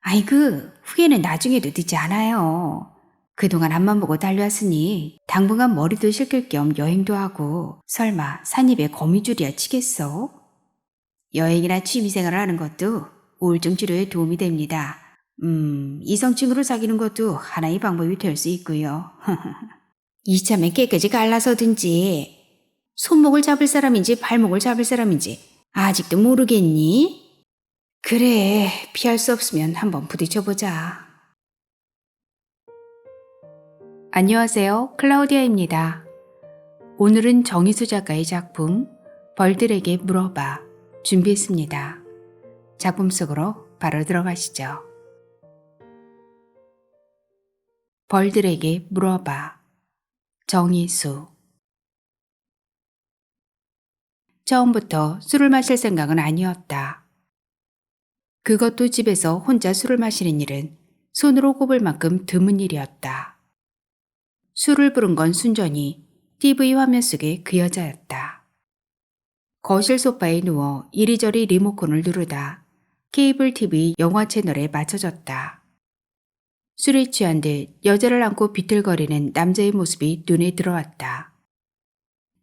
아이고, 후회는 나중에도 늦지 않아요. 그동안 앞만 보고 달려왔으니 당분간 머리도 식힐 겸 여행도 하고 설마 산입에 거미줄이야 치겠어? 여행이나 취미생활을 하는 것도 우울증 치료에 도움이 됩니다. 이성친구를 사귀는 것도 하나의 방법이 될 수 있고요. 이참에 깨끗이 갈라서든지 손목을 잡을 사람인지 발목을 잡을 사람인지 아직도 모르겠니? 그래, 피할 수 없으면 한번 부딪혀보자. 안녕하세요. 클라우디아입니다. 오늘은 정희수 작가의 작품 벌들에게 물어봐 준비했습니다. 작품 속으로 바로 들어가시죠. 벌들에게 물어봐 정희수. 처음부터 술을 마실 생각은 아니었다. 그것도 집에서 혼자 술을 마시는 일은 손으로 꼽을 만큼 드문 일이었다. 술을 부른 건 순전히 TV 화면 속의 그 여자였다. 거실 소파에 누워 이리저리 리모컨을 누르다 케이블 TV 영화 채널에 맞춰졌다. 술에 취한 듯 여자를 안고 비틀거리는 남자의 모습이 눈에 들어왔다.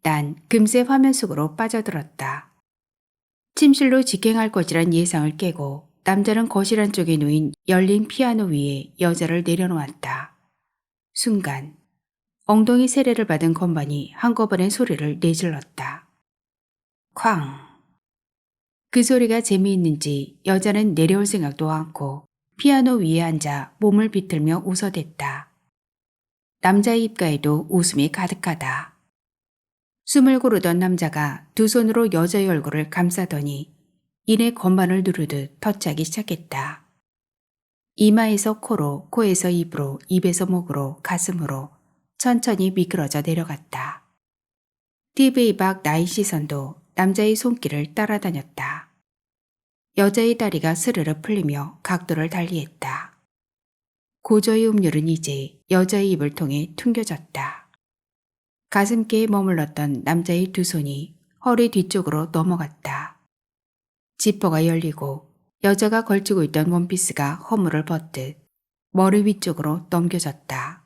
난 금세 화면 속으로 빠져들었다. 침실로 직행할 것이란 예상을 깨고 남자는 거실 안쪽에 놓인 열린 피아노 위에 여자를 내려놓았다. 순간 엉덩이 세례를 받은 건반이 한꺼번에 소리를 내질렀다. 쾅! 그 소리가 재미있는지 여자는 내려올 생각도 않고 피아노 위에 앉아 몸을 비틀며 웃어댔다. 남자의 입가에도 웃음이 가득하다. 숨을 고르던 남자가 두 손으로 여자의 얼굴을 감싸더니 이내 건반을 누르듯 터치하기 시작했다. 이마에서 코로, 코에서 입으로, 입에서 목으로, 가슴으로 천천히 미끄러져 내려갔다. TV 밖 나의 시선도 남자의 손길을 따라다녔다. 여자의 다리가 스르르 풀리며 각도를 달리했다. 고저의 음률은 이제 여자의 입을 통해 퉁겨졌다. 가슴께에 머물렀던 남자의 두 손이 허리 뒤쪽으로 넘어갔다. 지퍼가 열리고 여자가 걸치고 있던 원피스가 허물을 벗듯 머리 위쪽으로 넘겨졌다.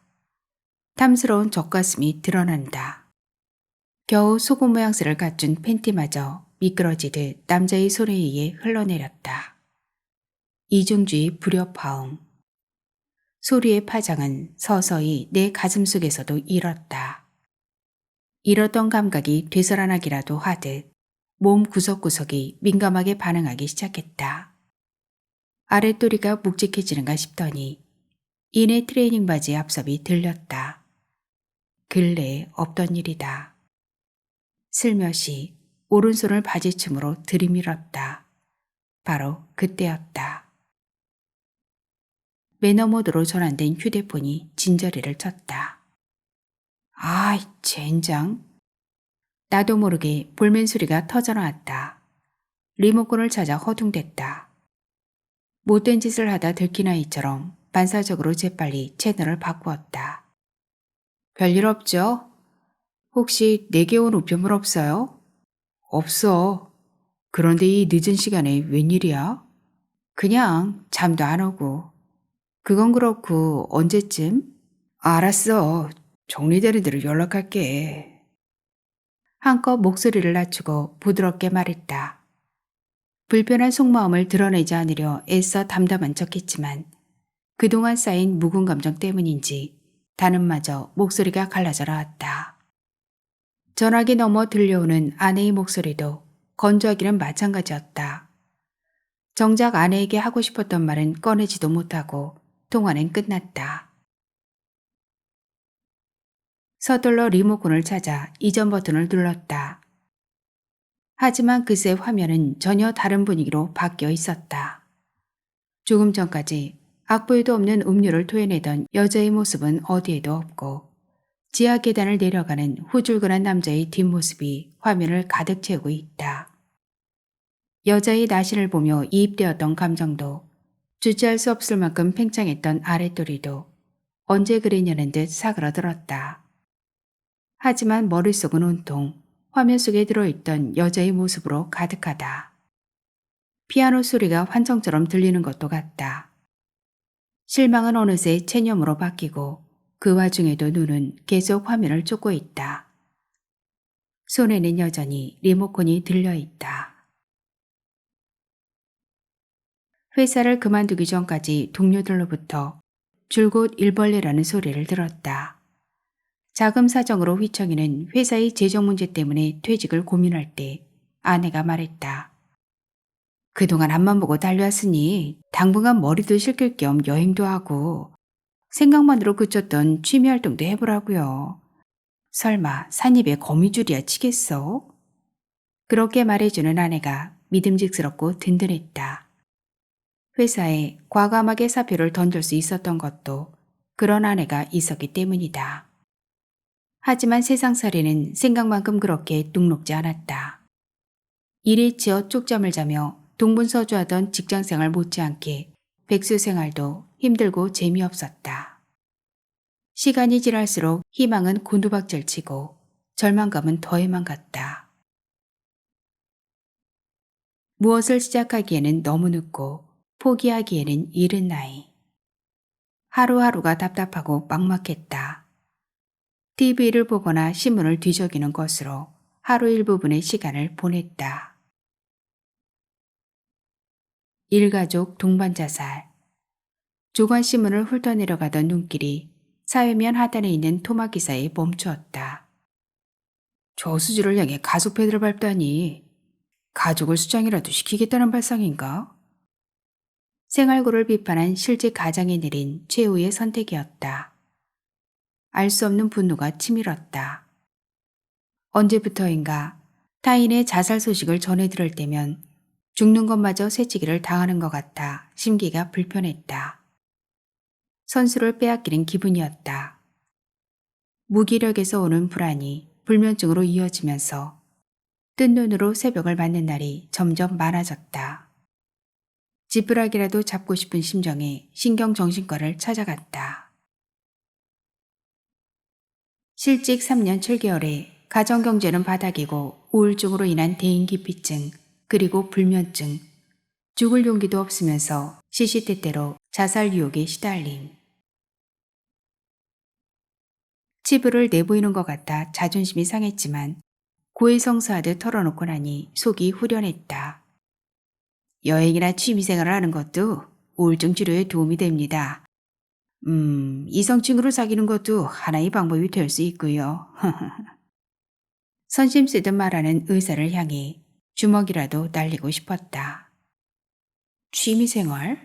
탐스러운 젖가슴이 드러난다. 겨우 속옷 모양새를 갖춘 팬티마저 미끄러지듯 남자의 손에 의해 흘러내렸다. 이중주의 불협화음. 소리의 파장은 서서히 내 가슴 속에서도 일었다. 잃었던 감각이 되살아나기라도 하듯 몸 구석구석이 민감하게 반응하기 시작했다. 아랫도리가 묵직해지는가 싶더니 이내 트레이닝 바지 앞섭이 들렸다. 근래에 없던 일이다. 슬며시 오른손을 바지춤으로 들이밀었다. 바로 그때였다. 매너 모드로 전환된 휴대폰이 진저리를 쳤다. 아이 젠장. 나도 모르게 볼멘 소리가 터져나왔다. 리모컨을 찾아 허둥댔다. 못된 짓을 하다 들킨 아이처럼 반사적으로 재빨리 채널을 바꾸었다. 별일 없죠? 혹시 내게 온 우편물 없어요? 없어. 그런데 이 늦은 시간에 웬일이야? 그냥 잠도 안 오고. 그건 그렇고 언제쯤? 알았어. 정리되는 대로 연락할게. 한껏 목소리를 낮추고 부드럽게 말했다. 불편한 속마음을 드러내지 않으려 애써 담담한 척했지만 그동안 쌓인 묵은 감정 때문인지 단음마저 목소리가 갈라져 나왔다. 전화기 넘어 들려오는 아내의 목소리도 건조하기는 마찬가지였다. 정작 아내에게 하고 싶었던 말은 꺼내지도 못하고 통화는 끝났다. 서둘러 리모컨을 찾아 이전 버튼을 눌렀다. 하지만 그새 화면은 전혀 다른 분위기로 바뀌어 있었다. 조금 전까지 악보에도 없는 음료를 토해내던 여자의 모습은 어디에도 없고 지하 계단을 내려가는 후줄근한 남자의 뒷모습이 화면을 가득 채우고 있다. 여자의 나신을 보며 이입되었던 감정도 주체할 수 없을 만큼 팽창했던 아랫도리도 언제 그랬냐는 듯 사그러들었다. 하지만 머릿속은 온통 화면 속에 들어있던 여자의 모습으로 가득하다. 피아노 소리가 환청처럼 들리는 것도 같다. 실망은 어느새 체념으로 바뀌고 그 와중에도 눈은 계속 화면을 쫓고 있다. 손에는 여전히 리모컨이 들려있다. 회사를 그만두기 전까지 동료들로부터 줄곧 일벌레라는 소리를 들었다. 자금 사정으로 휘청이는 회사의 재정 문제 때문에 퇴직을 고민할 때 아내가 말했다. 그동안 앞만 보고 달려왔으니 당분간 머리도 식힐 겸 여행도 하고 생각만으로 그쳤던 취미 활동도 해보라고요. 설마 산입에 거미줄이야 치겠어? 그렇게 말해주는 아내가 믿음직스럽고 든든했다. 회사에 과감하게 사표를 던질 수 있었던 것도 그런 아내가 있었기 때문이다. 하지만 세상살이는 생각만큼 그렇게 뚝록지 않았다. 일에 치여 쪽잠을 자며 동분서주하던 직장생활 못지않게 백수생활도 힘들고 재미없었다. 시간이 지날수록 희망은 곤두박질치고 절망감은 더해만 갔다. 무엇을 시작하기에는 너무 늦고 포기하기에는 이른 나이. 하루하루가 답답하고 막막했다. TV를 보거나 신문을 뒤적이는 것으로 하루 일부분의 시간을 보냈다. 일가족 동반자살. 조간신문을 훑어내려가던 눈길이 사회면 하단에 있는 토막기사에 멈추었다. 저수지를 향해 가속 페달을 밟다니 가족을 수장이라도 시키겠다는 발상인가? 생활고를 비판한 실직 가장에 내린 최후의 선택이었다. 알 수 없는 분노가 치밀었다. 언제부터인가 타인의 자살 소식을 전해 들을 때면 죽는 것마저 새치기를 당하는 것 같아 심기가 불편했다. 선수를 빼앗기는 기분이었다. 무기력에서 오는 불안이 불면증으로 이어지면서 뜬 눈으로 새벽을 맞는 날이 점점 많아졌다. 지푸라기라도 잡고 싶은 심정에 신경정신과를 찾아갔다. 실직 3년 7개월에 가정경제는 바닥이고 우울증으로 인한 대인기피증 그리고 불면증, 죽을 용기도 없으면서 시시때때로 자살 유혹에 시달림. 치부를 내보이는 것 같아 자존심이 상했지만 고해성사하듯 털어놓고 나니 속이 후련했다. 여행이나 취미생활을 하는 것도 우울증 치료에 도움이 됩니다. 이성 친구를 사귀는 것도 하나의 방법이 될 수 있고요. 선심 쓰듯 말하는 의사를 향해 주먹이라도 날리고 싶었다. 취미생활?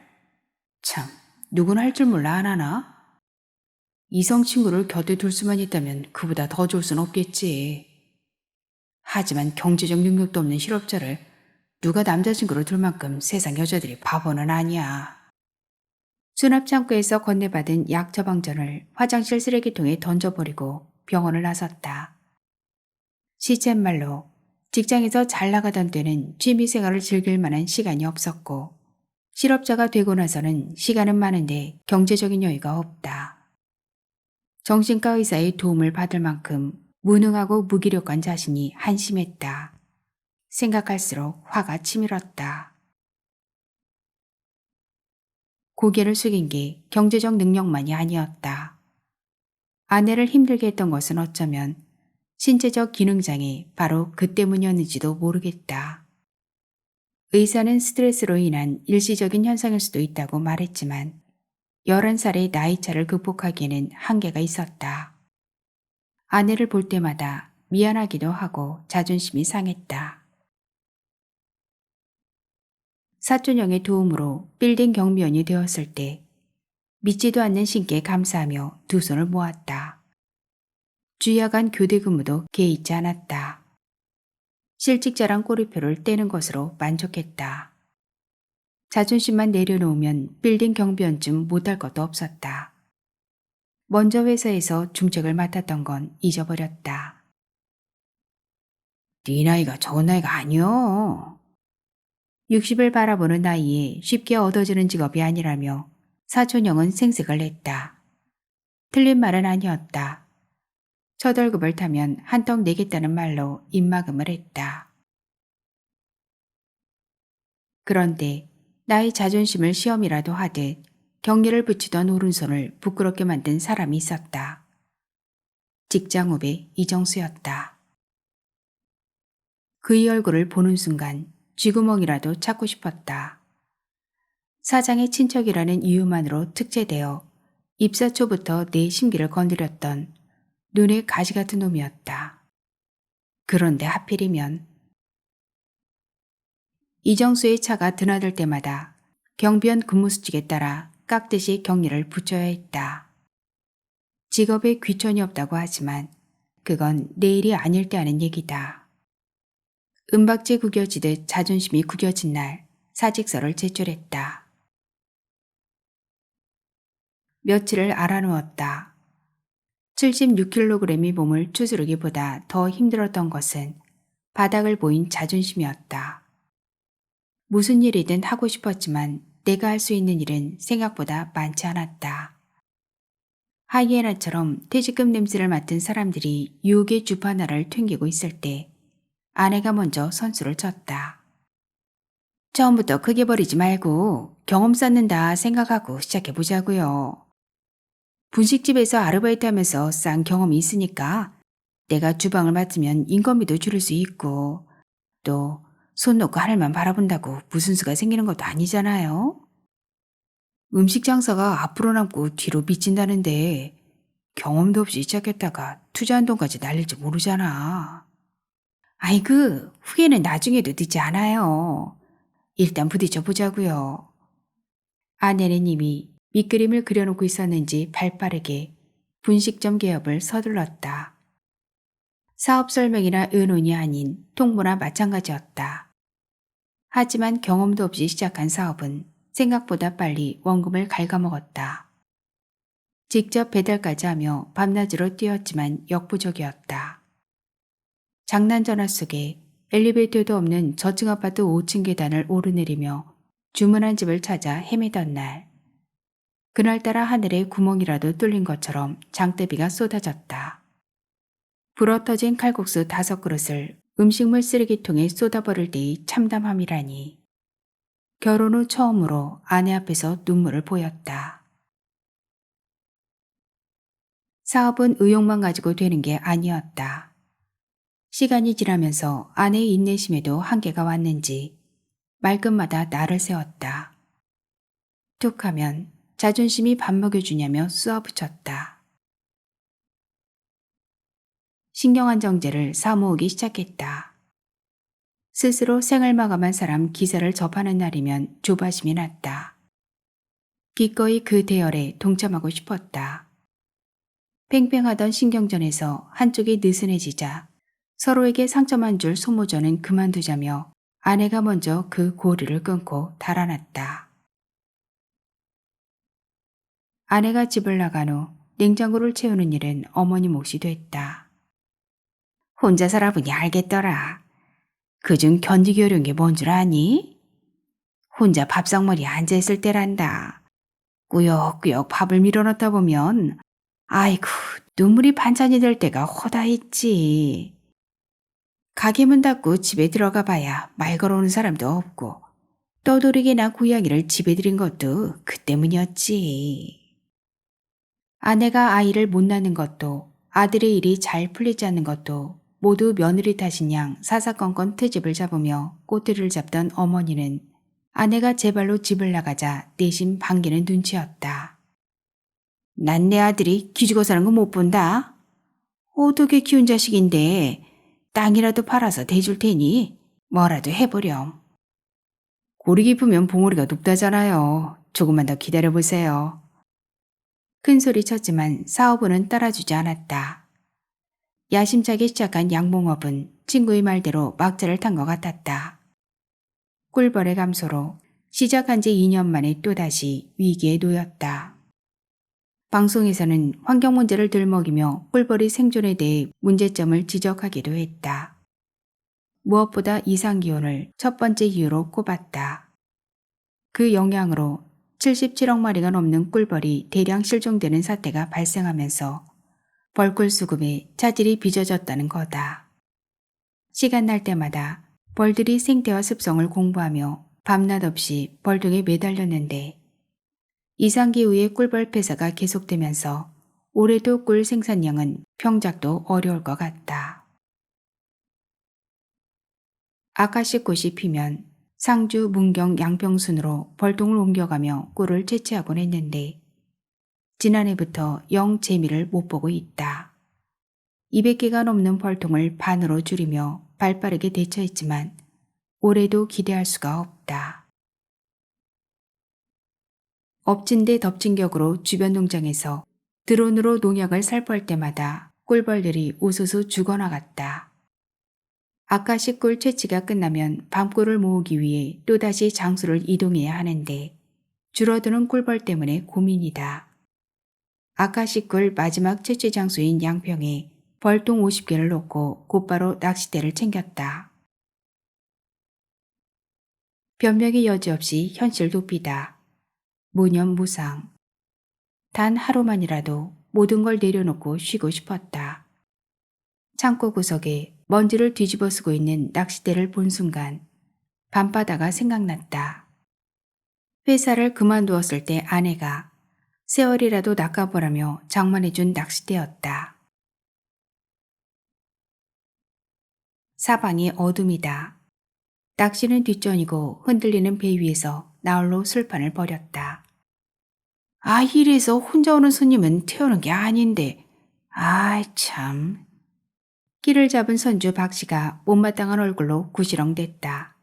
참, 누구나 할 줄 몰라 안 하나? 이성 친구를 곁에 둘 수만 있다면 그보다 더 좋을 순 없겠지. 하지만 경제적 능력도 없는 실업자를 누가 남자친구로 둘 만큼 세상 여자들이 바보는 아니야. 수납창고에서 건네받은 약 처방전을 화장실 쓰레기통에 던져버리고 병원을 나섰다. 시쳇말로 직장에서 잘 나가던 때는 취미생활을 즐길 만한 시간이 없었고 실업자가 되고 나서는 시간은 많은데 경제적인 여유가 없다. 정신과 의사의 도움을 받을 만큼 무능하고 무기력한 자신이 한심했다. 생각할수록 화가 치밀었다. 고개를 숙인 게 경제적 능력만이 아니었다. 아내를 힘들게 했던 것은 어쩌면 신체적 기능장애 바로 그 때문이었는지도 모르겠다. 의사는 스트레스로 인한 일시적인 현상일 수도 있다고 말했지만 11살의 나이차를 극복하기에는 한계가 있었다. 아내를 볼 때마다 미안하기도 하고 자존심이 상했다. 사촌형의 도움으로 빌딩 경비원이 되었을 때 믿지도 않는 신께 감사하며 두 손을 모았다. 주야간 교대 근무도 개의치 않았다. 실직자랑 꼬리표를 떼는 것으로 만족했다. 자존심만 내려놓으면 빌딩 경비원쯤 못할 것도 없었다. 먼저 회사에서 중책을 맡았던 건 잊어버렸다. 네 나이가 적은 나이가 아니여. 60을 바라보는 나이에 쉽게 얻어지는 직업이 아니라며 사촌형은 생색을 냈다. 틀린 말은 아니었다. 첫 월급을 타면 한턱 내겠다는 말로 입막음을 했다. 그런데 나의 자존심을 시험이라도 하듯 경리를 붙이던 오른손을 부끄럽게 만든 사람이 있었다. 직장 후배 이정수였다. 그의 얼굴을 보는 순간 쥐구멍이라도 찾고 싶었다. 사장의 친척이라는 이유만으로 특채되어 입사 초부터 내 심기를 건드렸던 눈에 가시 같은 놈이었다. 그런데 하필이면 이정수의 차가 드나들 때마다 경비원 근무수칙에 따라 깍듯이 격리를 붙여야 했다. 직업에 귀천이 없다고 하지만 그건 내일이 아닐 때 하는 얘기다. 은박지 구겨지듯 자존심이 구겨진 날 사직서를 제출했다. 며칠을 알아누웠다. 76kg의 몸을 추스르기보다 더 힘들었던 것은 바닥을 보인 자존심이었다. 무슨 일이든 하고 싶었지만 내가 할 수 있는 일은 생각보다 많지 않았다. 하이에나처럼 퇴직금 냄새를 맡은 사람들이 유혹의 주파나를 튕기고 있을 때 아내가 먼저 선수를 쳤다. 처음부터 크게 버리지 말고 경험 쌓는다 생각하고 시작해보자고요. 분식집에서 아르바이트 하면서 쌓은 경험이 있으니까 내가 주방을 맡으면 인건비도 줄일 수 있고 또 손 놓고 하늘만 바라본다고 무슨 수가 생기는 것도 아니잖아요. 음식 장사가 앞으로 남고 뒤로 미친다는데 경험도 없이 시작했다가 투자한 돈까지 날릴지 모르잖아. 아이고, 후회는 나중에도 늦지 않아요. 일단 부딪혀 보자고요. 아내는 이미 밑그림을 그려놓고 있었는지 발빠르게 분식점 개업을 서둘렀다. 사업 설명이나 의논이 아닌 통보나 마찬가지였다. 하지만 경험도 없이 시작한 사업은 생각보다 빨리 원금을 갉아먹었다. 직접 배달까지 하며 밤낮으로 뛰었지만 역부족이었다. 장난 전화 속에 엘리베이터도 없는 저층 아파트 5층 계단을 오르내리며 주문한 집을 찾아 헤매던 날. 그날따라 하늘에 구멍이라도 뚫린 것처럼 장대비가 쏟아졌다. 불어터진 칼국수 5그릇을 음식물 쓰레기통에 쏟아버릴 때의 참담함이라니. 결혼 후 처음으로 아내 앞에서 눈물을 보였다. 사업은 의욕만 가지고 되는 게 아니었다. 시간이 지나면서 아내의 인내심에도 한계가 왔는지 말끝마다 나를 세웠다. 툭하면 자존심이 밥 먹여주냐며 쏘아붙였다. 신경안정제를 사모으기 시작했다. 스스로 생을 마감한 사람 기사를 접하는 날이면 조바심이 났다. 기꺼이 그 대열에 동참하고 싶었다. 팽팽하던 신경전에서 한쪽이 느슨해지자 서로에게 상처만 줄 소모전은 그만두자며 아내가 먼저 그 고리를 끊고 달아났다. 아내가 집을 나간 후 냉장고를 채우는 일은 어머니 몫이 됐다. 혼자 살아보니 알겠더라. 그중 견디기 어려운 게 뭔 줄 아니? 혼자 밥상머리에 앉아있을 때란다. 꾸역꾸역 밥을 밀어넣다 보면 아이고 눈물이 반찬이 될 때가 허다 있지. 가게 문 닫고 집에 들어가 봐야 말 걸어오는 사람도 없고 떠돌이개나 고양이를 집에 들인 것도 그 때문이었지. 아내가 아이를 못 낳는 것도 아들의 일이 잘 풀리지 않는 것도 모두 며느리 탓인 양 사사건건 트집을 잡으며 꼬투리를 잡던 어머니는 아내가 제 발로 집을 나가자 내심 반기는 눈치였다. 난 내 아들이 기죽어 사는 거 못 본다. 어떻게 키운 자식인데 땅이라도 팔아서 대줄 테니 뭐라도 해보렴. 골이 깊으면 봉우리가 높다잖아요. 조금만 더 기다려보세요. 큰 소리 쳤지만 사업부는 따라주지 않았다. 야심차게 시작한 양봉업은 친구의 말대로 막차를 탄 것 같았다. 꿀벌의 감소로 시작한 지 2년 만에 또다시 위기에 놓였다. 방송에서는 환경 문제를 들먹이며 꿀벌이 생존에 대해 문제점을 지적하기도 했다. 무엇보다 이상기온을 첫 번째 이유로 꼽았다. 그 영향으로 77억 마리가 넘는 꿀벌이 대량 실종되는 사태가 발생하면서 벌꿀 수급에 차질이 빚어졌다는 거다. 시간 날 때마다 벌들이 생태와 습성을 공부하며 밤낮 없이 벌통에 매달렸는데 이상기후의 꿀벌 폐사가 계속되면서 올해도 꿀 생산량은 평작도 어려울 것 같다. 아카시꽃이 피면 상주, 문경, 양평순으로 벌통을 옮겨가며 꿀을 채취하곤 했는데 지난해부터 영 재미를 못 보고 있다. 200개가 넘는 벌통을 반으로 줄이며 발빠르게 대처했지만 올해도 기대할 수가 없다. 엎친 데 덮친 격으로 주변 농장에서 드론으로 농약을 살포할 때마다 꿀벌들이 우수수 죽어나갔다. 아카시 꿀 채취가 끝나면 밤꿀을 모으기 위해 또다시 장소를 이동해야 하는데 줄어드는 꿀벌 때문에 고민이다. 아카시 꿀 마지막 채취 장소인 양평에 벌통 50개를 놓고 곧바로 낚싯대를 챙겼다. 변명의 여지 없이 현실 도피다. 무념무상. 단 하루만이라도 모든 걸 내려놓고 쉬고 싶었다. 창고 구석에 먼지를 뒤집어 쓰고 있는 낚싯대를 본 순간 밤바다가 생각났다. 회사를 그만두었을 때 아내가 세월이라도 낚아보라며 장만해준 낚싯대였다. 사방이 어둠이다. 낚시는 뒷전이고 흔들리는 배 위에서 나홀로 술판을 벌였다. 아, 이래서 혼자 오는 손님은 태우는 게 아닌데. 아이 참. 끼를 잡은 선주 박씨가 못마땅한 얼굴로 구시렁댔다.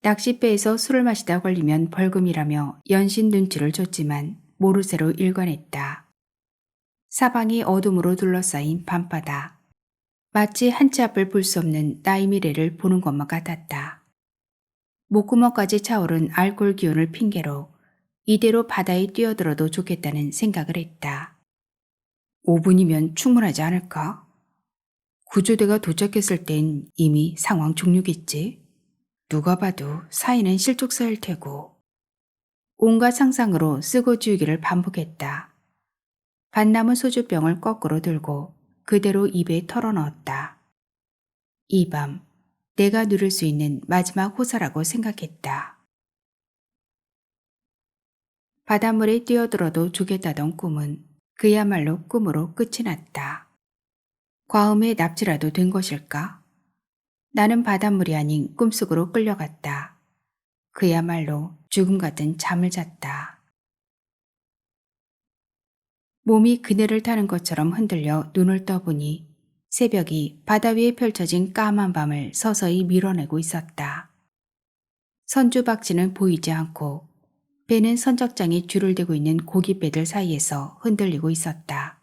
낚싯배에서 술을 마시다 걸리면 벌금이라며 연신 눈치를 줬지만 모르쇠로 일관했다. 사방이 어둠으로 둘러싸인 밤바다. 마치 한치 앞을 볼 수 없는 나이 미래를 보는 것만 같았다. 목구멍까지 차오른 알코올 기운을 핑계로 이대로 바다에 뛰어들어도 좋겠다는 생각을 했다. 5분이면 충분하지 않을까? 구조대가 도착했을 땐 이미 상황 종료겠지? 누가 봐도 사인은 실족사일 테고. 온갖 상상으로 쓰고 지우기를 반복했다. 반 남은 소주병을 거꾸로 들고 그대로 입에 털어넣었다. 이 밤 내가 누릴 수 있는 마지막 호사라고 생각했다. 바닷물에 뛰어들어도 좋겠다던 꿈은 그야말로 꿈으로 끝이 났다. 과음의 납치라도 된 것일까? 나는 바닷물이 아닌 꿈속으로 끌려갔다. 그야말로 죽음 같은 잠을 잤다. 몸이 그네를 타는 것처럼 흔들려 눈을 떠보니 새벽이 바다 위에 펼쳐진 까만 밤을 서서히 밀어내고 있었다. 선주박쥐는 보이지 않고 배는 선적장에 줄을 대고 있는 고깃배들 사이에서 흔들리고 있었다.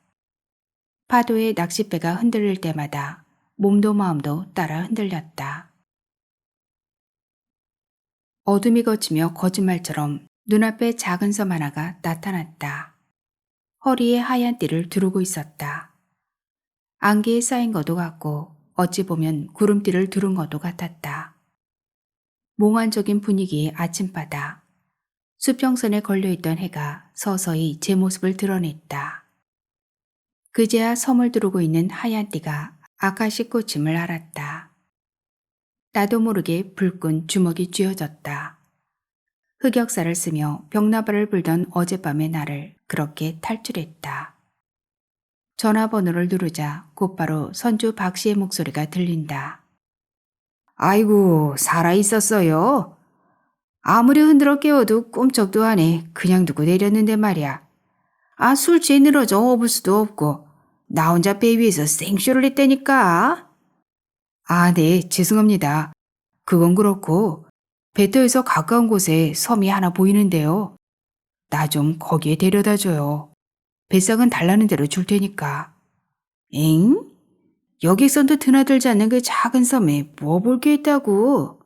파도에 낚싯배가 흔들릴 때마다 몸도 마음도 따라 흔들렸다. 어둠이 걷히며 거짓말처럼 눈앞에 작은 섬 하나가 나타났다. 허리에 하얀 띠를 두르고 있었다. 안개에 쌓인 것도 같고 어찌 보면 구름띠를 두른 것도 같았다. 몽환적인 분위기의 아침바다. 수평선에 걸려있던 해가 서서히 제 모습을 드러냈다. 그제야 섬을 두르고 있는 하얀 띠가 아카시 꽃임을 알았다. 나도 모르게 불끈 주먹이 쥐어졌다. 흑역사를 쓰며 벽나발을 불던 어젯밤의 나를 그렇게 탈출했다. 전화번호를 누르자 곧바로 선주 박씨의 목소리가 들린다. 아이고, 살아있었어요. 아무리 흔들어 깨워도 꼼짝도 안 해. 그냥 두고 내렸는데 말이야. 아, 술 취해 늘어져 업을 수도 없고 나 혼자 배 위에서 생쇼를 했다니까. 아, 네, 죄송합니다. 그건 그렇고 배터에서 가까운 곳에 섬이 하나 보이는데요. 나 좀 거기에 데려다줘요. 배상은 달라는 대로 줄 테니까. 엥? 여객선도 드나들지 않는 그 작은 섬에 뭐 볼 게 있다고?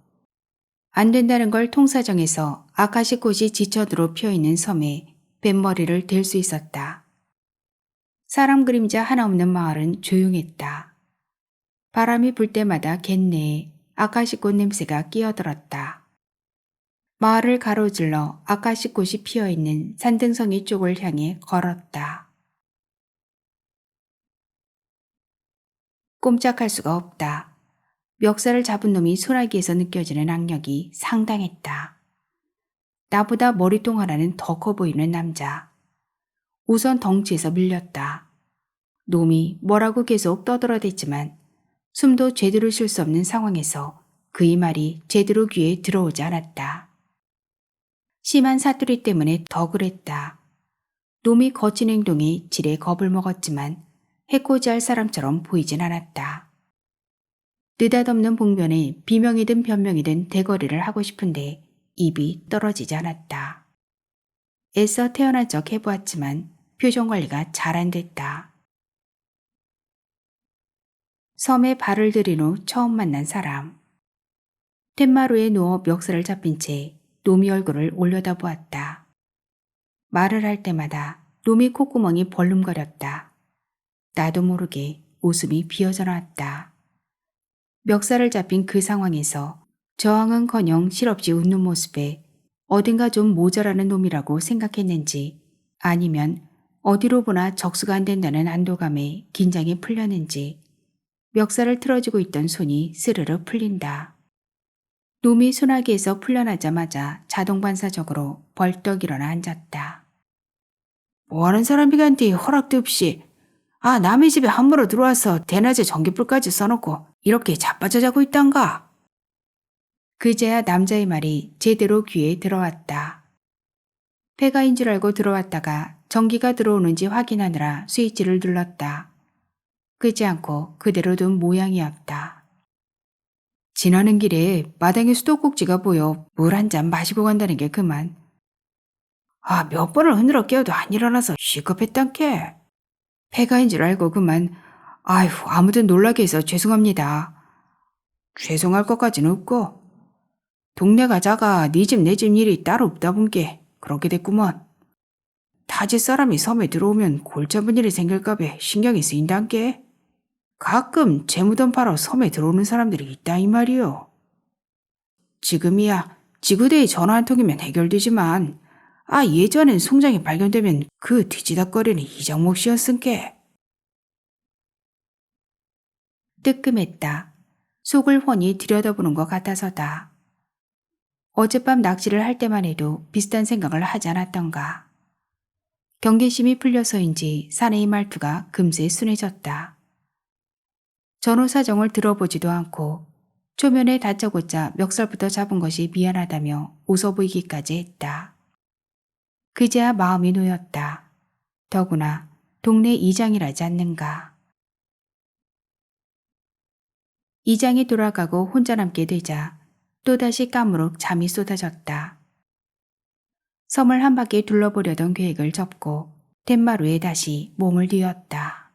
안 된다는 걸 통사정에서 아카시 꽃이 지천으로 피어있는 섬에 뱃머리를 댈 수 있었다. 사람 그림자 하나 없는 마을은 조용했다. 바람이 불 때마다 갯내에 아카시 꽃 냄새가 끼어들었다. 마을을 가로질러 아카시 꽃이 피어있는 산등성이 쪽을 향해 걸었다. 꼼짝할 수가 없다. 멱살을 잡은 놈이 소나기에서 느껴지는 악력이 상당했다. 나보다 머리통 하나는 더 커 보이는 남자. 우선 덩치에서 밀렸다. 놈이 뭐라고 계속 떠들어댔지만 숨도 제대로 쉴 수 없는 상황에서 그의 말이 제대로 귀에 들어오지 않았다. 심한 사투리 때문에 더 그랬다. 놈이 거친 행동에 지레 겁을 먹었지만 해코지할 사람처럼 보이진 않았다. 느닷없는 봉변에 비명이든 변명이든 대거리를 하고 싶은데 입이 떨어지지 않았다. 애써 태어난 척 해보았지만 표정 관리가 잘 안 됐다. 섬에 발을 들인 후 처음 만난 사람. 텐마루에 누워 멱살을 잡힌 채 놈이 얼굴을 올려다보았다. 말을 할 때마다 놈이 콧구멍이 벌름거렸다. 나도 모르게 웃음이 비어져 나왔다. 멱살을 잡힌 그 상황에서 저항은커녕 실없이 웃는 모습에 어딘가 좀 모자라는 놈이라고 생각했는지 아니면 어디로 보나 적수가 안 된다는 안도감에 긴장이 풀렸는지 멱살을 틀어지고 있던 손이 스르르 풀린다. 놈이 소나기에서 풀려나자마자 자동반사적으로 벌떡 일어나 앉았다. 뭐하는 사람이간디 허락도 없이 남의 집에 함부로 들어와서 대낮에 전기불까지 써놓고 이렇게 자빠져 자고 있단가? 그제야 남자의 말이 제대로 귀에 들어왔다. 폐가인 줄 알고 들어왔다가 전기가 들어오는지 확인하느라 스위치를 눌렀다. 끄지 않고 그대로 둔 모양이었다. 지나는 길에 마당에 수도꼭지가 보여 물 한 잔 마시고 간다는 게 그만. 몇 번을 흔들어 깨워도 안 일어나서 시급했단께. 폐가인 줄 알고 그만. 아휴, 아무튼 놀라게 해서 죄송합니다. 죄송할 것까지는 없고. 동네가 작아 네 집 내 집 일이 따로 없다 본게 그렇게 됐구먼. 타지 사람이 섬에 들어오면 골치 아픈 일이 생길까봐 신경이 쓰인단께. 가끔 재무돈 팔아 섬에 들어오는 사람들이 있다 이 말이요. 지금이야 지구대에 전화 한 통이면 해결되지만 예전엔 송장이 발견되면 그 뒤지닥거리는 이장목 씨였은께. 뜨끔했다. 속을 훤히 들여다보는 것 같아서다. 어젯밤 낚시를 할 때만 해도 비슷한 생각을 하지 않았던가. 경계심이 풀려서인지 사내의 말투가 금세 순해졌다. 전후 사정을 들어보지도 않고 초면에 다짜고짜 멱살부터 잡은 것이 미안하다며 웃어 보이기까지 했다. 그제야 마음이 놓였다. 더구나 동네 이장이라지 않는가. 이장이 돌아가고 혼자 남게 되자 또다시 까무룩 잠이 쏟아졌다. 섬을 한 바퀴 둘러보려던 계획을 접고 텐마루에 다시 몸을 뉘었다.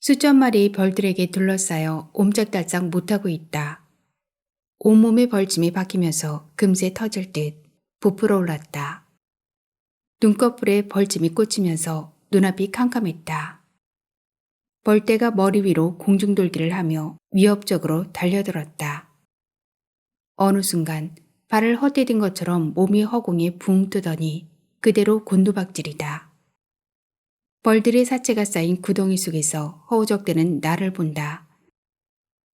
수천 마리의 벌들에게 둘러싸여 옴짝달싹 못하고 있다. 온몸에 벌침이 박히면서 금세 터질 듯 부풀어 올랐다. 눈꺼풀에 벌침이 꽂히면서 눈앞이 캄캄했다. 벌떼가 머리 위로 공중돌기를 하며 위협적으로 달려들었다. 어느 순간 발을 헛디딘 것처럼 몸이 허공에 붕 뜨더니 그대로 곤두박질이다. 벌들의 사체가 쌓인 구덩이 속에서 허우적대는 나를 본다.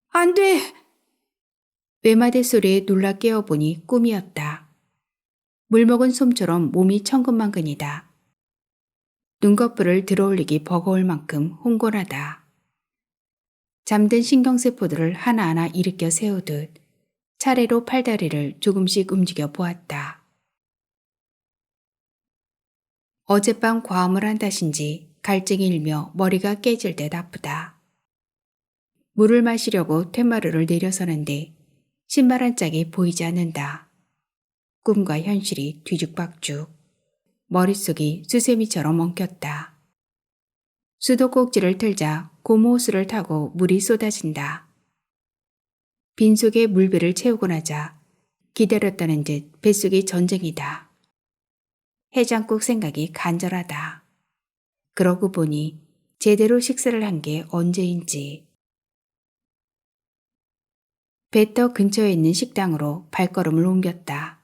안 돼! 외마대 소리에 놀라 깨어보니 꿈이었다. 물먹은 솜처럼 몸이 천근만근이다. 눈꺼풀을 들어올리기 버거울 만큼 홍곤하다. 잠든 신경세포들을 하나하나 일으켜 세우듯 차례로 팔다리를 조금씩 움직여 보았다. 어젯밤 과음을 한 탓인지 갈증이 일며 머리가 깨질 듯 아프다. 물을 마시려고 텐마루를 내려서는데 신발 한 짝이 보이지 않는다. 꿈과 현실이 뒤죽박죽. 머릿속이 수세미처럼 엉켰다. 수도꼭지를 틀자 고무호스를 타고 물이 쏟아진다. 빈속에 물배를 채우고 나자 기다렸다는 듯 뱃속이 전쟁이다. 해장국 생각이 간절하다. 그러고 보니 제대로 식사를 한 게 언제인지. 배떡 근처에 있는 식당으로 발걸음을 옮겼다.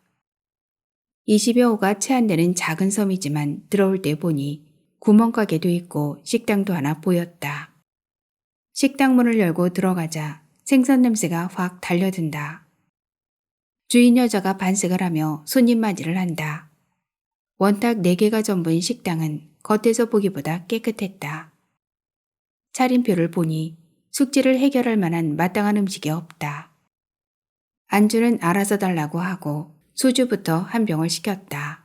20여 호가 채 안 되는 작은 섬이지만 들어올 때 보니 구멍가게도 있고 식당도 하나 보였다. 식당 문을 열고 들어가자 생선 냄새가 확 달려든다. 주인 여자가 반색을 하며 손님 맞이를 한다. 원탁 4개가 전부인 식당은 겉에서 보기보다 깨끗했다. 차림표를 보니 숙제를 해결할 만한 마땅한 음식이 없다. 안주는 알아서 달라고 하고 소주부터 한 병을 시켰다.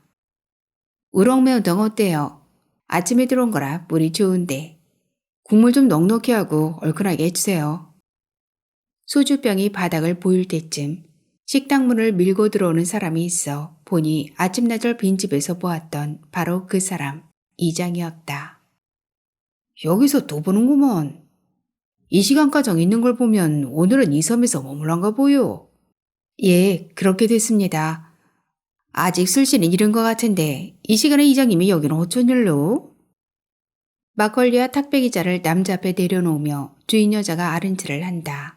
우렁매운탕 어때요? 아침에 들어온 거라 물이 좋은데. 국물 좀 넉넉히 하고 얼큰하게 해주세요. 소주병이 바닥을 보일 때쯤 식당 문을 밀고 들어오는 사람이 있어 보니 아침나절 빈집에서 보았던 바로 그 사람, 이장이었다. 여기서 또 보는구먼. 이 시간까지 있는 걸 보면 오늘은 이 섬에서 머물란가 보여. 예, 그렇게 됐습니다. 아직 술씨는 이른 것 같은데 이 시간에 이장님이 여기는 어쩐 일로? 막걸리와 탁배기자를 남자 앞에 내려놓으며 주인 여자가 아른치를 한다.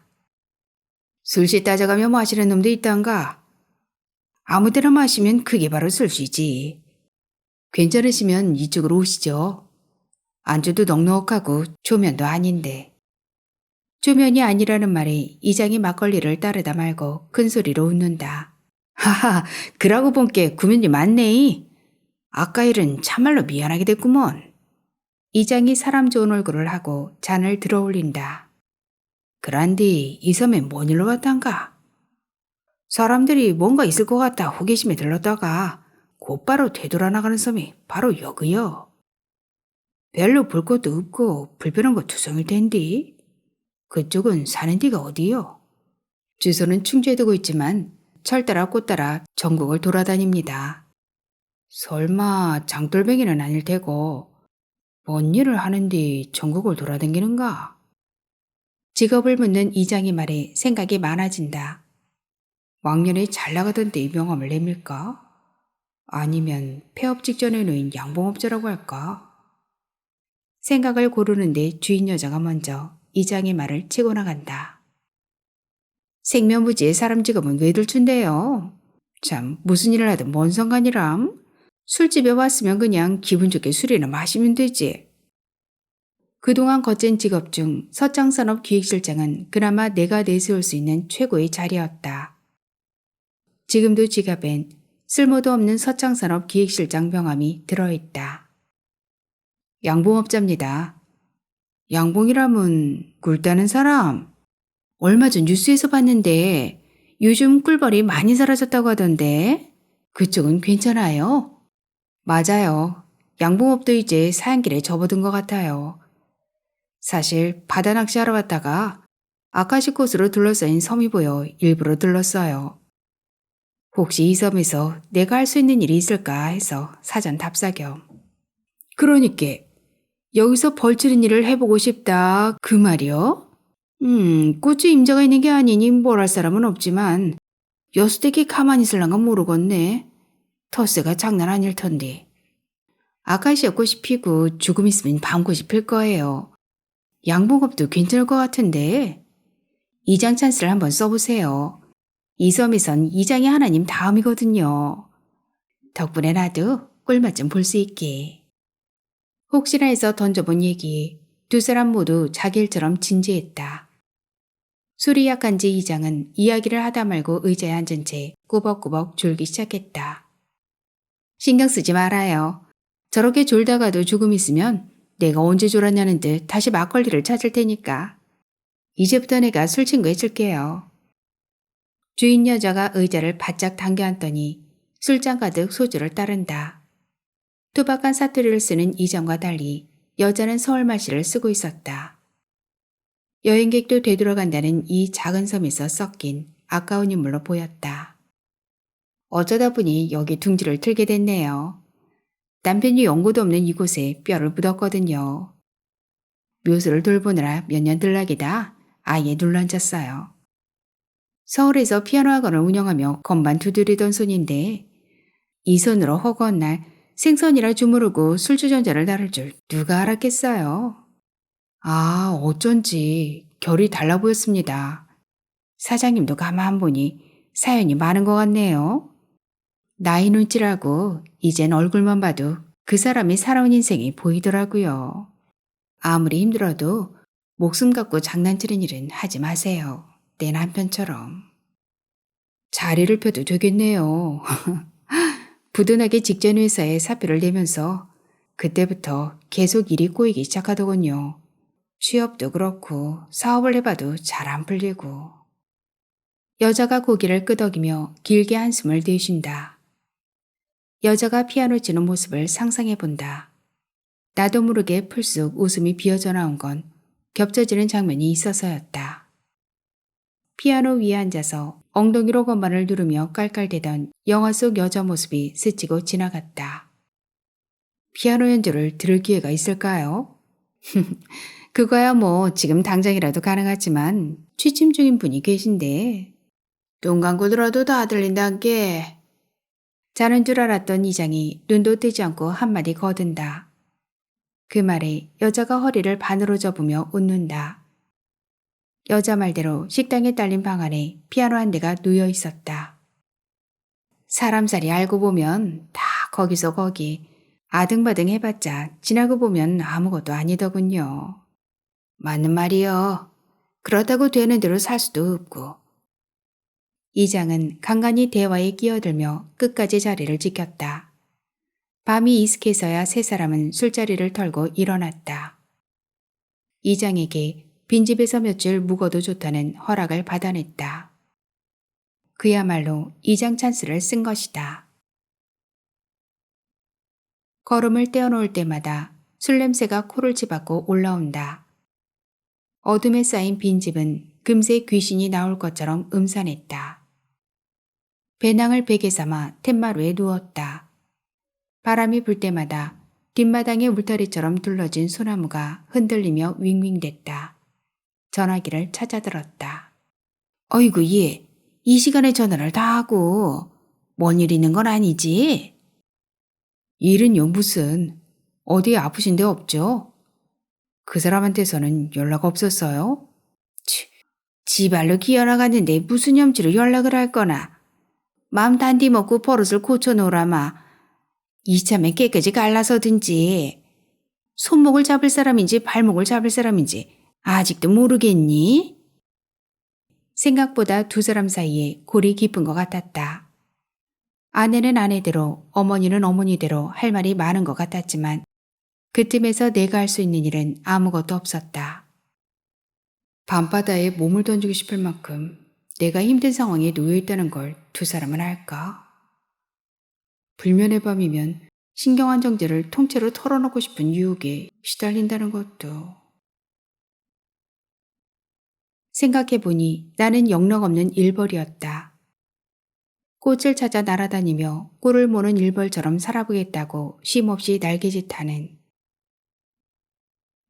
술씨 따져가며 마시는 놈도 있단가? 아무 데나 마시면 그게 바로 술씨지. 괜찮으시면 이쪽으로 오시죠. 안주도 넉넉하고 조면도 아닌데. 조면이 아니라는 말에 이장이 막걸리를 따르다 말고 큰 소리로 웃는다. 하하, 그러고 본게 구면이 많네. 아까 일은 참말로 미안하게 됐구먼. 이장이 사람 좋은 얼굴을 하고 잔을 들어 올린다. 그란디 이 섬에 뭔 일로 왔단가? 사람들이 뭔가 있을 것 같다 호기심에 들렀다가 곧바로 되돌아나가는 섬이 바로 여기요. 별로 볼 것도 없고 불편한 거 투성일 텐디. 그쪽은 사는 데가 어디요? 주소는 충주에 두고 있지만 철 따라 꽃 따라 전국을 돌아다닙니다. 설마 장돌뱅이는 아닐 테고 뭔 일을 하는데 전국을 돌아다니는가? 직업을 묻는 이장의 말에 생각이 많아진다. 왕년에 잘 나가던 때의 명함을 내밀까? 아니면 폐업 직전에 놓인 양봉업자라고 할까? 생각을 고르는데 주인 여자가 먼저 이장의 말을 치고 나간다. 생면부지에 사람 직업은 왜 들춘대요? 참 무슨 일을 하든 뭔 상관이람? 술집에 왔으면 그냥 기분 좋게 술이나 마시면 되지. 그동안 거친 직업 중 서창산업 기획실장은 그나마 내가 내세울 수 있는 최고의 자리였다. 지금도 지갑엔 쓸모도 없는 서창산업 기획실장 명함이 들어있다. 양봉업자입니다. 양봉이라면 꿀 따는 사람? 얼마 전 뉴스에서 봤는데 요즘 꿀벌이 많이 사라졌다고 하던데 그쪽은 괜찮아요? 맞아요. 양봉업도 이제 사양길에 접어든 것 같아요. 사실 바다 낚시하러 왔다가 아카시 꽃으로 둘러싸인 섬이 보여 일부러 들렀어요. 혹시 이 섬에서 내가 할 수 있는 일이 있을까 해서 사전 답사 겸. 그러니까 여기서 벌치는 일을 해보고 싶다 그 말이요? 꽃이 임자가 있는 게 아니니 뭘 할 사람은 없지만 여수댁이 가만히 있을란가 모르겠네. 텃세가 장난 아닐 텐데. 아카시아 꽃이 피고 조금 있으면 밤꽃이 필 거예요. 양봉업도 괜찮을 것 같은데. 이장 찬스를 한번 써보세요. 이 섬에선 이장이 하나님 다음이거든요. 덕분에 나도 꿀맛 좀 볼 수 있게. 혹시나 해서 던져본 얘기 두 사람 모두 자기 일처럼 진지했다. 술이 약한지 이장은 이야기를 하다 말고 의자에 앉은 채 꾸벅꾸벅 졸기 시작했다. 신경 쓰지 말아요. 저렇게 졸다가도 조금 있으면 내가 언제 졸았냐는 듯 다시 막걸리를 찾을 테니까. 이제부터 내가 술 친구 해줄게요. 주인 여자가 의자를 바짝 당겨 앉더니 술잔 가득 소주를 따른다. 투박한 사투리를 쓰는 이장과 달리 여자는 서울말씨를 쓰고 있었다. 여행객도 되돌아간다는 이 작은 섬에서 섞인 아까운 인물로 보였다. 어쩌다 보니 여기 둥지를 틀게 됐네요. 남편이 연고도 없는 이곳에 뼈를 묻었거든요. 묘수를 돌보느라 몇 년 들락이다 아예 눌러앉았어요. 서울에서 피아노 학원을 운영하며 건반 두드리던 손인데 이 손으로 허구한 날 생선이라 주무르고 술주전자를 나를 줄 누가 알았겠어요. 아, 어쩐지 결이 달라 보였습니다. 사장님도 가만 보니 사연이 많은 것 같네요. 나이 눈치라고 이젠 얼굴만 봐도 그 사람이 살아온 인생이 보이더라고요. 아무리 힘들어도 목숨 갖고 장난치는 일은 하지 마세요. 내 남편처럼. 자리를 펴도 되겠네요. 부도나기 직전 회사에 사표를 내면서 그때부터 계속 일이 꼬이기 시작하더군요. 취업도 그렇고 사업을 해봐도 잘 안 풀리고. 여자가 고개를 끄덕이며 길게 한숨을 내쉰다. 여자가 피아노 치는 모습을 상상해 본다. 나도 모르게 풀쑥 웃음이 비어져 나온 건 겹쳐지는 장면이 있어서였다. 피아노 위에 앉아서 엉덩이로 건반을 누르며 깔깔대던 영화 속 여자 모습이 스치고 지나갔다. 피아노 연주를 들을 기회가 있을까요? 그거야 뭐 지금 당장이라도 가능하지만 취침 중인 분이 계신데. 눈 감고 들어도 다 들린단 게. 자는 줄 알았던 이장이 눈도 뜨지 않고 한마디 거둔다. 그 말에 여자가 허리를 반으로 접으며 웃는다. 여자 말대로 식당에 딸린 방 안에 피아노 한 대가 놓여 있었다. 사람살이 알고 보면 다 거기서 거기. 아등바등 해봤자 지나고 보면 아무것도 아니더군요. 맞는 말이요. 그렇다고 되는 대로 살 수도 없고. 이장은 간간히 대화에 끼어들며 끝까지 자리를 지켰다. 밤이 이슥해서야 세 사람은 술자리를 털고 일어났다. 이장에게 빈집에서 며칠 묵어도 좋다는 허락을 받아냈다. 그야말로 이장 찬스를 쓴 것이다. 걸음을 떼어놓을 때마다 술 냄새가 코를 치받고 올라온다. 어둠에 쌓인 빈집은 금세 귀신이 나올 것처럼 음산했다. 배낭을 베개 삼아 툇마루에 누웠다. 바람이 불 때마다 뒷마당의 울타리처럼 둘러진 소나무가 흔들리며 윙윙댔다. 전화기를 찾아들었다. 어이구 얘, 이 시간에 전화를 다 하고 뭔 일 있는 건 아니지? 일은요 무슨. 어디 아프신 데 없죠? 그 사람한테서는 연락 없었어요? 지발로 기어나갔는데 무슨 염치로 연락을 할 거나. 맘 단디 먹고 버릇을 고쳐놓으라마. 이참에 깨끗이 갈라서든지. 손목을 잡을 사람인지 발목을 잡을 사람인지 아직도 모르겠니? 생각보다 두 사람 사이에 골이 깊은 것 같았다. 아내는 아내대로 어머니는 어머니대로 할 말이 많은 것 같았지만 그 틈에서 내가 할 수 있는 일은 아무것도 없었다. 밤바다에 몸을 던지고 싶을 만큼 내가 힘든 상황에 놓여 있다는 걸 두 사람은 알까? 불면의 밤이면 신경안정제를 통째로 털어놓고 싶은 유혹에 시달린다는 것도. 생각해보니 나는 영락없는 일벌이었다. 꽃을 찾아 날아다니며 꿀을 모는 일벌처럼 살아보겠다고 쉼없이 날개짓하는.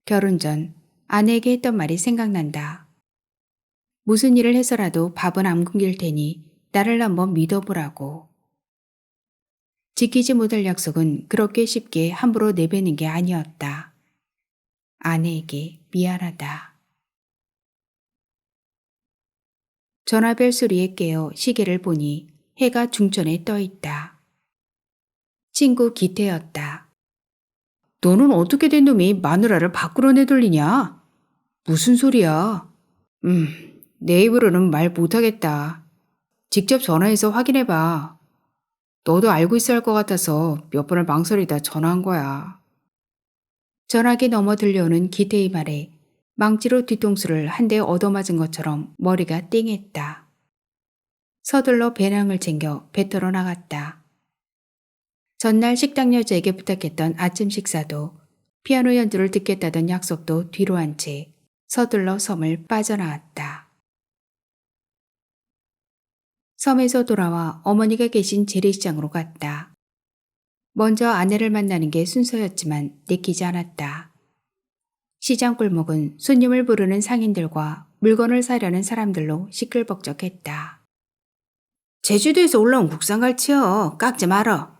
결혼 전 아내에게 했던 말이 생각난다. 무슨 일을 해서라도 밥은 안 굶길 테니 나를 한번 믿어보라고. 지키지 못할 약속은 그렇게 쉽게 함부로 내뱉는 게 아니었다. 아내에게 미안하다. 전화벨 소리에 깨어 시계를 보니 해가 중천에 떠 있다. 친구 기태였다. 너는 어떻게 된 놈이 마누라를 밖으로 내돌리냐? 무슨 소리야? 내 입으로는 말 못하겠다. 직접 전화해서 확인해봐. 너도 알고 있어야 할 것 같아서 몇 번을 망설이다 전화한 거야. 전화기 넘어 들려오는 기태의 말에 망치로 뒤통수를 한 대 얻어맞은 것처럼 머리가 띵했다. 서둘러 배낭을 챙겨 배터러 나갔다. 전날 식당 여자에게 부탁했던 아침 식사도 피아노 연주를 듣겠다던 약속도 뒤로 한 채 서둘러 섬을 빠져나왔다. 섬에서 돌아와 어머니가 계신 재래시장으로 갔다. 먼저 아내를 만나는 게 순서였지만 내키지 않았다. 시장 골목은 손님을 부르는 상인들과 물건을 사려는 사람들로 시끌벅적했다. 제주도에서 올라온 국산갈치요. 깎지 말어.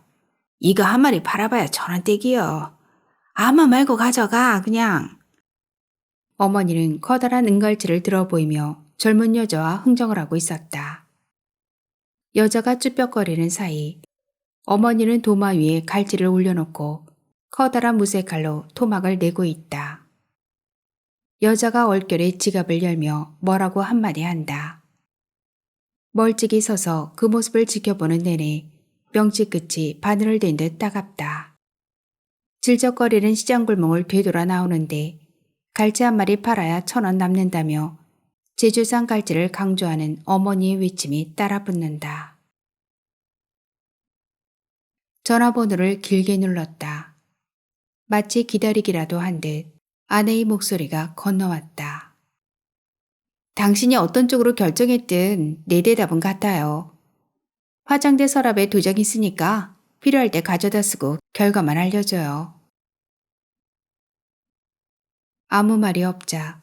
이거 한 마리 팔아봐야 1,000원대기요. 아마 말고 가져가 그냥. 어머니는 커다란 은갈치를 들어 보이며 젊은 여자와 흥정을 하고 있었다. 여자가 쭈뼛거리는 사이 어머니는 도마 위에 갈치를 올려놓고 커다란 무쇠칼로 토막을 내고 있다. 여자가 얼결에 지갑을 열며 뭐라고 한마디 한다. 멀찍이 서서 그 모습을 지켜보는 내내 명치 끝이 바늘을 댄 듯 따갑다. 질적거리는 시장 골목을 되돌아 나오는데 갈치 한 마리 팔아야 1,000원 남는다며 제주산 갈치를 강조하는 어머니의 외침이 따라붙는다. 전화번호를 길게 눌렀다. 마치 기다리기라도 한 듯 아내의 목소리가 건너왔다. 당신이 어떤 쪽으로 결정했든 내 대답은 같아요. 화장대 서랍에 도장 있으니까 필요할 때 가져다 쓰고 결과만 알려줘요. 아무 말이 없자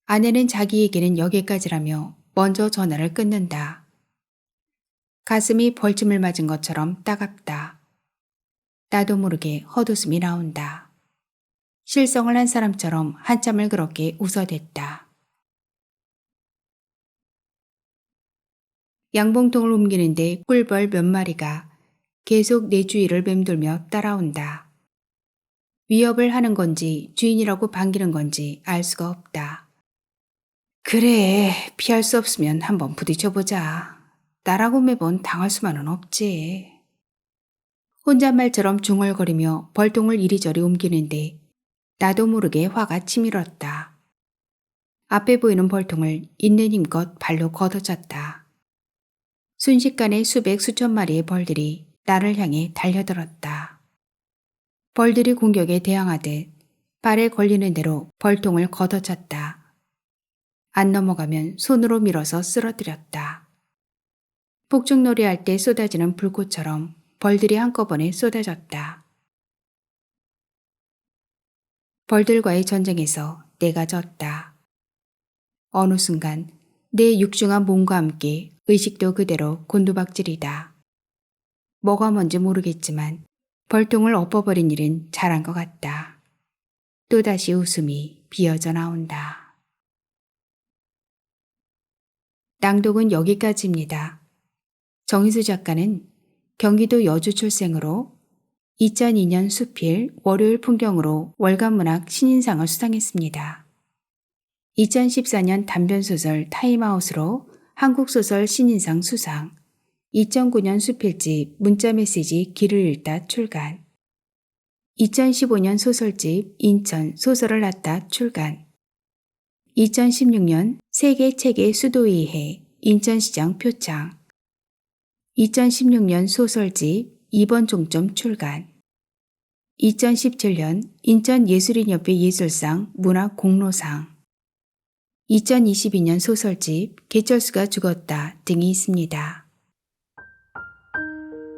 아내는 자기 얘기는 여기까지라며 먼저 전화를 끊는다. 가슴이 벌침을 맞은 것처럼 따갑다. 나도 모르게 헛웃음이 나온다. 실성을 한 사람처럼 한참을 그렇게 웃어댔다. 양봉통을 옮기는데 꿀벌 몇 마리가 계속 내 주위를 맴돌며 따라온다. 위협을 하는 건지 주인이라고 반기는 건지 알 수가 없다. 그래, 피할 수 없으면 한번 부딪혀보자. 나라고 매번 당할 수만은 없지. 혼잣말처럼 중얼거리며 벌통을 이리저리 옮기는데 나도 모르게 화가 치밀었다. 앞에 보이는 벌통을 있는 힘껏 발로 걷어찼다. 순식간에 수백 수천 마리의 벌들이 나를 향해 달려들었다. 벌들이 공격에 대항하듯 발에 걸리는 대로 벌통을 걷어찼다. 안 넘어가면 손으로 밀어서 쓰러뜨렸다. 폭죽놀이 할 때 쏟아지는 불꽃처럼 벌들이 한꺼번에 쏟아졌다. 벌들과의 전쟁에서 내가 졌다. 어느 순간 내 육중한 몸과 함께 의식도 그대로 곤두박질이다. 뭐가 뭔지 모르겠지만 벌통을 엎어버린 일은 잘한 것 같다. 또다시 웃음이 비어져 나온다. 낭독은 여기까지입니다. 정희수 작가는 경기도 여주 출생으로 2002년 수필 월요일 풍경으로 월간문학 신인상을 수상했습니다. 2014년 단편소설 타임아웃으로 한국소설 신인상 수상, 2009년 수필집 문자메시지 길을 읽다 출간, 2015년 소설집 인천 소설을 낳다 출간, 2016년 세계 책의 수도이해 인천시장 표창, 2016년 소설집 2번 종점 출간, 2017년 인천예술인협회 예술상 문학 공로상, 2022년 소설집 개철수가 죽었다 등이 있습니다.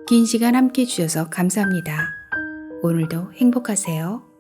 긴 시간 함께 해주셔서 감사합니다. 오늘도 행복하세요.